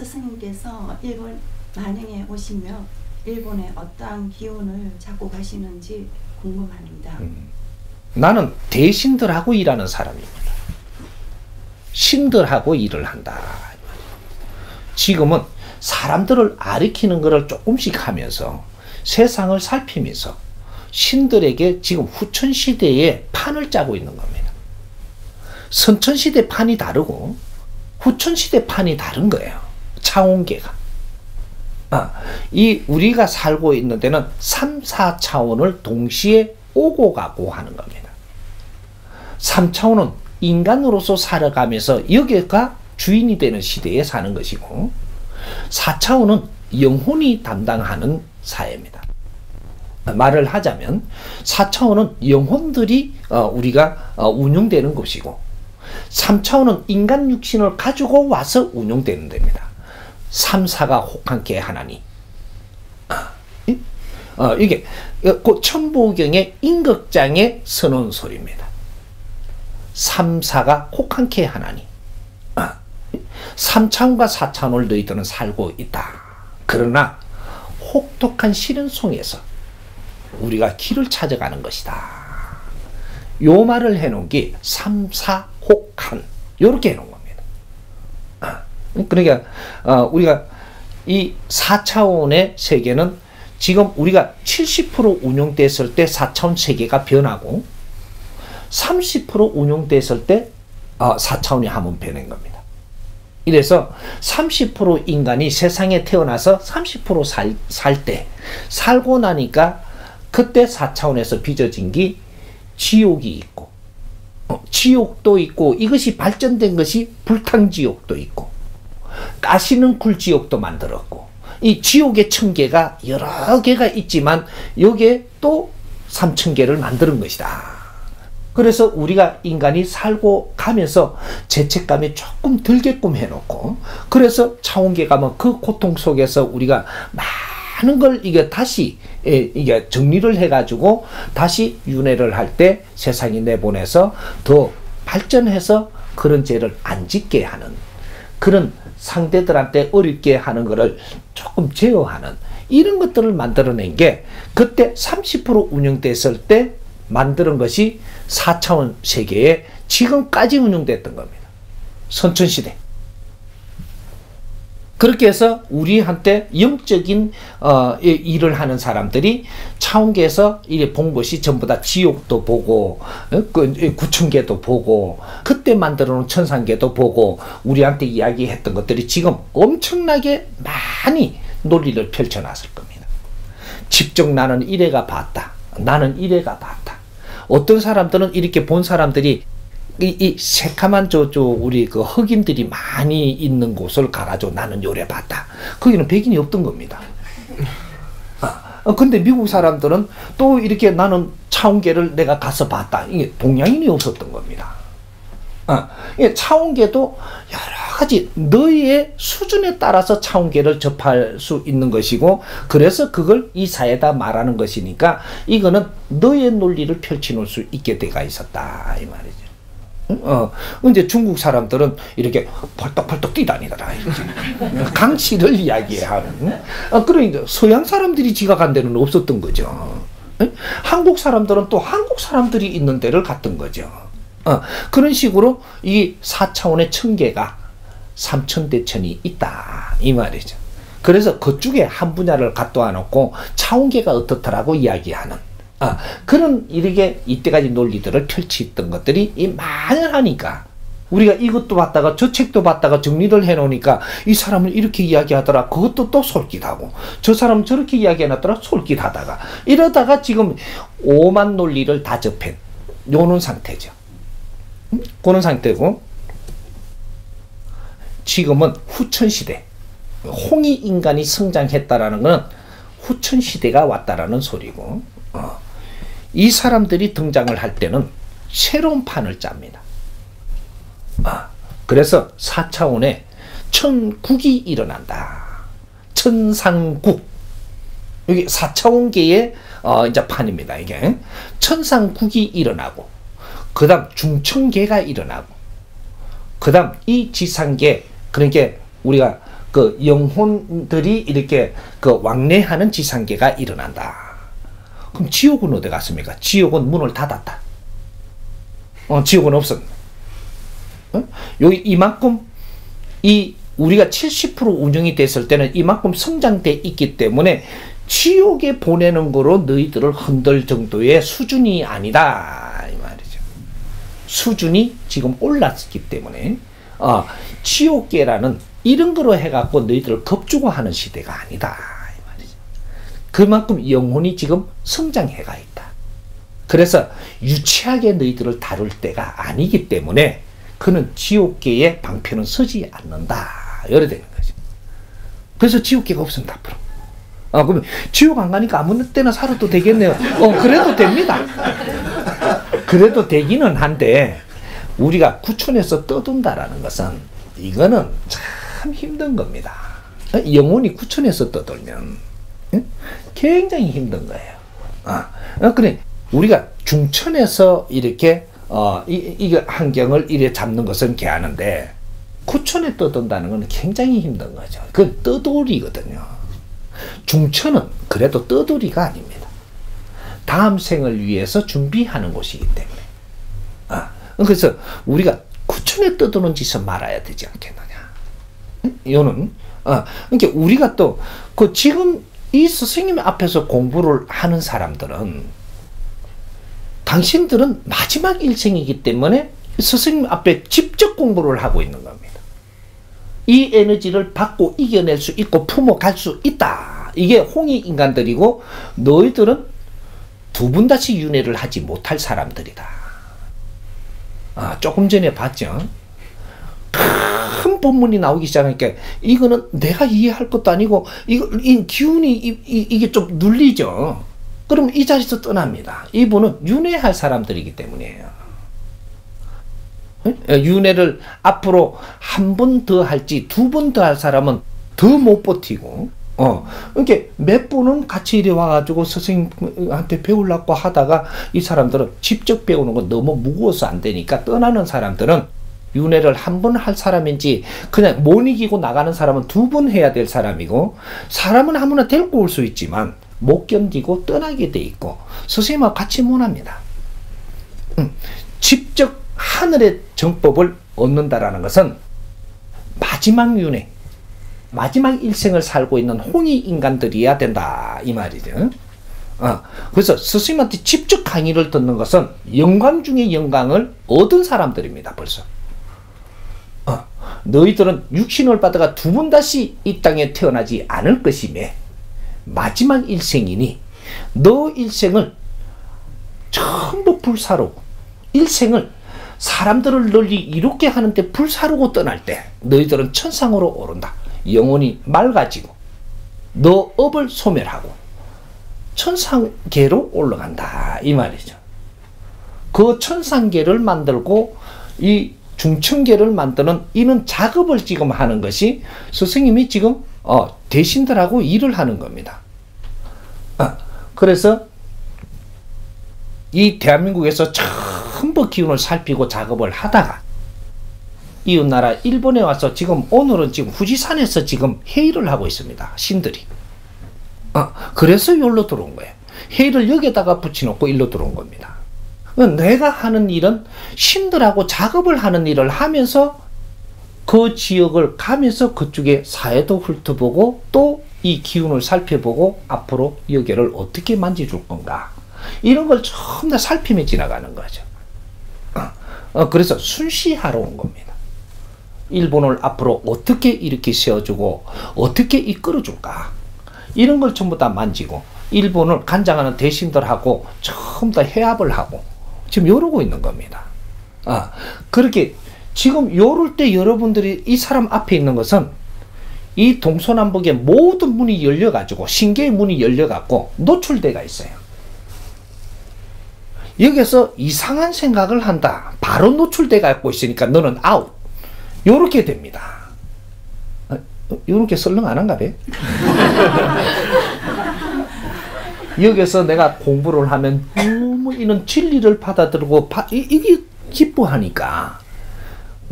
스승님께서 일본 만행에 오시며 일본의 어떠한 기운을 잡고 가시는지 궁금합니다. 나는 대신들하고 일하는 사람입니다. 신들하고 일을 한다. 지금은 사람들을 가리키는 것을 조금씩 하면서 세상을 살피면서 신들에게 지금 후천시대에 판을 짜고 있는 겁니다. 선천시대 판이 다르고 후천시대 판이 다른 거예요. 차원계가. 이 우리가 살고 있는 데는 3, 4차원을 동시에 오고 가고 하는 겁니다. 3차원은 인간으로서 살아가면서 여기가 주인이 되는 시대에 사는 것이고 4차원은 영혼이 담당하는 사회입니다. 말을 하자면 4차원은 영혼들이 우리가 운영되는 것이고 3차원은 인간 육신을 가지고 와서 운영되는 데입니다. 3, 4가 혹한케 하나니 이게 그 천부경의 임극장의 선언소리입니다. 3, 4가 혹한케 하나니 3차원과 4차원을 너희들은 살고 있다. 그러나 혹독한 시련 속에서 우리가 길을 찾아가는 것이다. 요 말을 해놓은 게 3, 4, 혹한 요렇게 해놓은 겁니다. 그러니까 우리가 이 4차원의 세계는 지금 우리가 70% 운용됐을 때 4차원 세계가 변하고 30% 운용됐을 때 4차원이 한번 변한 겁니다. 이래서 30% 인간이 세상에 태어나서 30% 살 때 살고 나니까 그때 4차원에서 빚어진 게 지옥이 있고 지옥도 있고 이것이 발전된 것이 불탕지옥도 있고 가시는 굴지옥도 만들었고 이 지옥의 천계가 여러 개가 있지만 여기에 또 3,000개를 만드는 것이다. 그래서 우리가 인간이 살고 가면서 죄책감이 조금 들게끔 해놓고 그래서 차원계 가면 그 고통 속에서 우리가 많은 걸 이게 다시 이게 정리를 해가지고 다시 윤회를 할 때 세상에 내보내서 더 발전해서 그런 죄를 안 짓게 하는 그런 상대들한테 어렵게 하는 것을 조금 제어하는 이런 것들을 만들어낸 게 그때 30% 운영됐을 때 만드는 것이 4차원 세계에 지금까지 운영됐던 겁니다. 선천시대. 그렇게 해서 우리한테 영적인 일을 하는 사람들이 차원계에서 이래 본 것이 전부 다 지옥도 보고 구천계도 보고 그때 만들어 놓은 천상계도 보고 우리한테 이야기했던 것들이 지금 엄청나게 많이 논리를 펼쳐놨을 겁니다. 직접 나는 이래가 봤다. 나는 이래가 봤다. 어떤 사람들은 이렇게 본 사람들이 이 새카만 우리 그 흑인들이 많이 있는 곳을 가가지고 나는 요래 봤다. 거기는 백인이 없던 겁니다. 근데 미국 사람들은 또 이렇게 나는 차원계를 내가 가서 봤다. 이게 동양인이 없었던 겁니다. 차원계도 여러 가지 너희의 수준에 따라서 차원계를 접할 수 있는 것이고 그래서 그걸 이 사회에다 말하는 것이니까 이거는 너의 논리를 펼쳐놓을 수 있게 돼가 있었다 이 말이죠. 근데 중국 사람들은 이렇게 벌떡벌떡 뛰다니더라. 이렇게. 강씨를 이야기하는. 그러니까 서양 사람들이 지각한 데는 없었던 거죠. 한국 사람들은 또 한국 사람들이 있는 데를 갔던 거죠. 그런 식으로 이 4차원의 천계가 3천대천이 있다 이 말이죠. 그래서 그쪽에 한 분야를 갖다 놓고 차원계가 어떻더라고 이야기하는 그런 이렇게 이때까지 논리들을 펼치던 것들이 만연하니까 우리가 이것도 봤다가 저 책도 봤다가 정리를 해놓으니까 이 사람은 이렇게 이야기하더라 그것도 또 솔깃하고 저 사람은 저렇게 이야기해놨더라 솔깃하다가 이러다가 지금 오만 논리를 다 접한 요런 상태죠. 그런 상태고 지금은 후천시대 홍이 인간이 성장했다라는 것은 후천시대가 왔다라는 소리고 이 사람들이 등장을 할 때는 새로운 판을 짭니다. 그래서 4차원에 천국이 일어난다. 천상국 여기 4차원계의 이제 판입니다. 이게 천상국이 일어나고 그 다음 중천계가 일어나고 그 다음 이 지상계 그러니까 우리가 그 영혼들이 이렇게 그 왕래하는 지상계가 일어난다. 그럼 지옥은 어디 갔습니까? 지옥은 문을 닫았다. 지옥은 없습니다. 여기 이만큼 우리가 70% 운영이 됐을 때는 이만큼 성장돼 있기 때문에 지옥에 보내는 거로 너희들을 흔들 정도의 수준이 아니다 이 말이죠. 수준이 지금 올랐기 때문에 지옥계라는 이런 거로 해갖고 너희들을 겁주고 하는 시대가 아니다 이 말이죠. 그만큼 영혼이 지금 성장해가 있다. 그래서 유치하게 너희들을 다룰 때가 아니기 때문에 그는 지옥계의 방편은 서지 않는다 이래 되는 거죠. 그래서 지옥계가 없습니다 앞으로. 그러면 지옥 안 가니까 아무 때나 살아도 되겠네요. 그래도 됩니다. 그래도 되기는 한데 우리가 구천에서 떠돈다라는 것은 이거는 참 힘든 겁니다. 영혼이 구천에서 떠돌면 굉장히 힘든 거예요. 그래 우리가 중천에서 이렇게 이 환경을 이래 잡는 것은 개하는데 구천에 떠돈다는 것은 굉장히 힘든 거죠. 그건 떠돌이거든요. 중천은 그래도 떠돌이가 아닙니다. 다음 생을 위해서 준비하는 곳이기 때문에. 그래서 우리가 구천에 떠도는 짓을 말아야 되지 않겠느냐. 이거는 그러니까 우리가 또 그 지금 이 스승님 앞에서 공부를 하는 사람들은 당신들은 마지막 일생이기 때문에 스승님 앞에 직접 공부를 하고 있는 겁니다. 이 에너지를 받고 이겨낼 수 있고 품어갈 수 있다. 이게 홍익 인간들이고 너희들은 두 분 다시 윤회를 하지 못할 사람들이다. 조금 전에 봤죠. 큰 본문이 나오기 시작하니까 이거는 내가 이해할 것도 아니고 이 기운이 이게 좀 눌리죠. 그럼 이 자리에서 떠납니다. 이분은 윤회할 사람들이기 때문이에요. 윤회를 앞으로 한 번 더 할지 두 번 더 할 사람은 더 못 버티고 그러니까 몇 번은 같이 이리 와가지고 선생님한테 배우려고 하다가 이 사람들은 직접 배우는 건 너무 무거워서 안 되니까 떠나는 사람들은 윤회를 한 번 할 사람인지 그냥 못 이기고 나가는 사람은 두 번 해야 될 사람이고 사람은 아무나 데리고 올 수 있지만 못 견디고 떠나게 돼 있고 선생님하고 같이 못 합니다. 직접 하늘의 정법을 얻는다라는 것은 마지막 윤회, 마지막 일생을 살고 있는 홍익 인간들이어야 된다 이 말이죠. 그래서 스승님한테 직접 강의를 듣는 것은 영광 중에 영광을 얻은 사람들입니다. 벌써 너희들은 육신을 받아가 두 번 다시 이 땅에 태어나지 않을 것이며 마지막 일생이니 너 일생을 전부 불사로 일생을 사람들을 널리 이롭게 하는데 불사르고 떠날 때 너희들은 천상으로 오른다. 영혼이 맑아지고 너 업을 소멸하고 천상계로 올라간다 이 말이죠. 그 천상계를 만들고 이 중천계를 만드는 이는 작업을 지금 하는 것이 스승님이 지금 대신들하고 일을 하는 겁니다. 그래서 이 대한민국에서 전부 기운을 살피고 작업을 하다가 이웃나라 일본에 와서 지금 오늘은 지금 후지산에서 지금 회의를 하고 있습니다. 신들이. 그래서 여기로 들어온 거예요. 회의를 여기에다가 붙여놓고 일로 들어온 겁니다. 내가 하는 일은 신들하고 작업을 하는 일을 하면서 그 지역을 가면서 그쪽에 사회도 훑어보고 또 이 기운을 살펴보고 앞으로 여기를 어떻게 만져줄 건가 이런 걸 전부 다 살피며 지나가는 거죠. 그래서 순시하러 온 겁니다. 일본을 앞으로 어떻게 이렇게 세워주고 어떻게 이끌어줄까 이런 걸 전부 다 만지고 일본을 관장하는 대신들하고 전부 다 해합을 하고 지금 이러고 있는 겁니다. 그렇게 지금 요럴 때 여러분들이 이 사람 앞에 있는 것은 이 동서남북의 모든 문이 열려가지고 신계의 문이 열려갖고 노출대가 있어요. 여기서 이상한 생각을 한다. 바로 노출돼 갖고 있으니까 너는 아웃. 요렇게 됩니다. 요렇게 썰렁 안 한가 봐. 여기서 내가 공부를 하면 너무 이런 진리를 받아들고 이게 기뻐하니까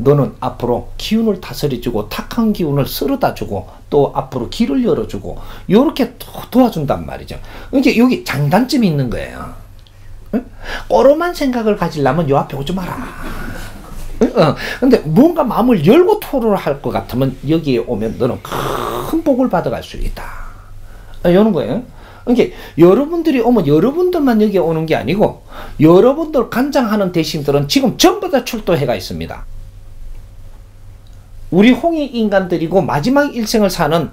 너는 앞으로 기운을 다스려주고 탁한 기운을 쓸어다주고 또 앞으로 길을 열어주고 이렇게 도와준단 말이죠. 이게 여기 장단점이 있는 거예요. 응? 꼬로만 생각을 가지려면 요 앞에 오지 마라. 근데 뭔가 마음을 열고 토로를 할 것 같으면 여기에 오면 너는 큰 복을 받아갈 수 있다. 이러는 거예요. 그러니까 여러분들이 오면 여러분들만 여기에 오는 게 아니고 여러분들 관장하는 대신들은 지금 전부 다 출도해가 있습니다. 우리 홍익 인간들이고 마지막 일생을 사는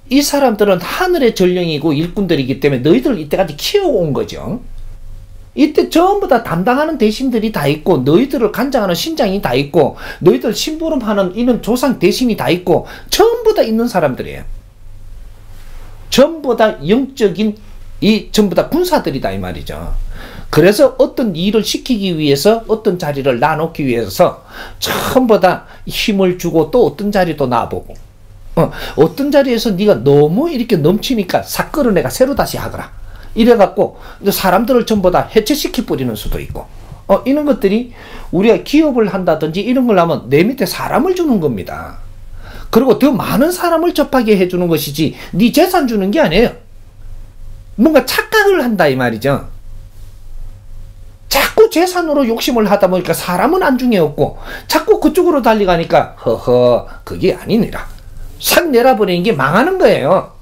이 사람들은 하늘의 전령이고 일꾼들이기 때문에 너희들을 이때까지 키워온 거죠. 이때 전부 다 담당하는 대신들이 다 있고 너희들을 관장하는 신장이 다 있고 너희들 심부름하는 이런 조상 대신이 다 있고 전부 다 있는 사람들이에요. 전부 다 영적인 전부 다 군사들이다 이 말이죠. 그래서 어떤 일을 시키기 위해서 어떤 자리를 놔놓기 위해서 전부 다 힘을 주고 또 어떤 자리도 놔보고 어떤 자리에서 네가 너무 이렇게 넘치니까 사건을 내가 새로 다시 하거라 이래갖고 사람들을 전부 다 해체시켜 버리는 수도 있고 이런 것들이 우리가 기업을 한다든지 이런 걸 하면 내 밑에 사람을 주는 겁니다. 그리고 더 많은 사람을 접하게 해주는 것이지 네 재산 주는 게 아니에요. 뭔가 착각을 한다 이 말이죠. 자꾸 재산으로 욕심을 하다 보니까 사람은 안중에 없고 자꾸 그쪽으로 달려가니까 허허 그게 아니니라. 싹 내려버리는 게 망하는 거예요.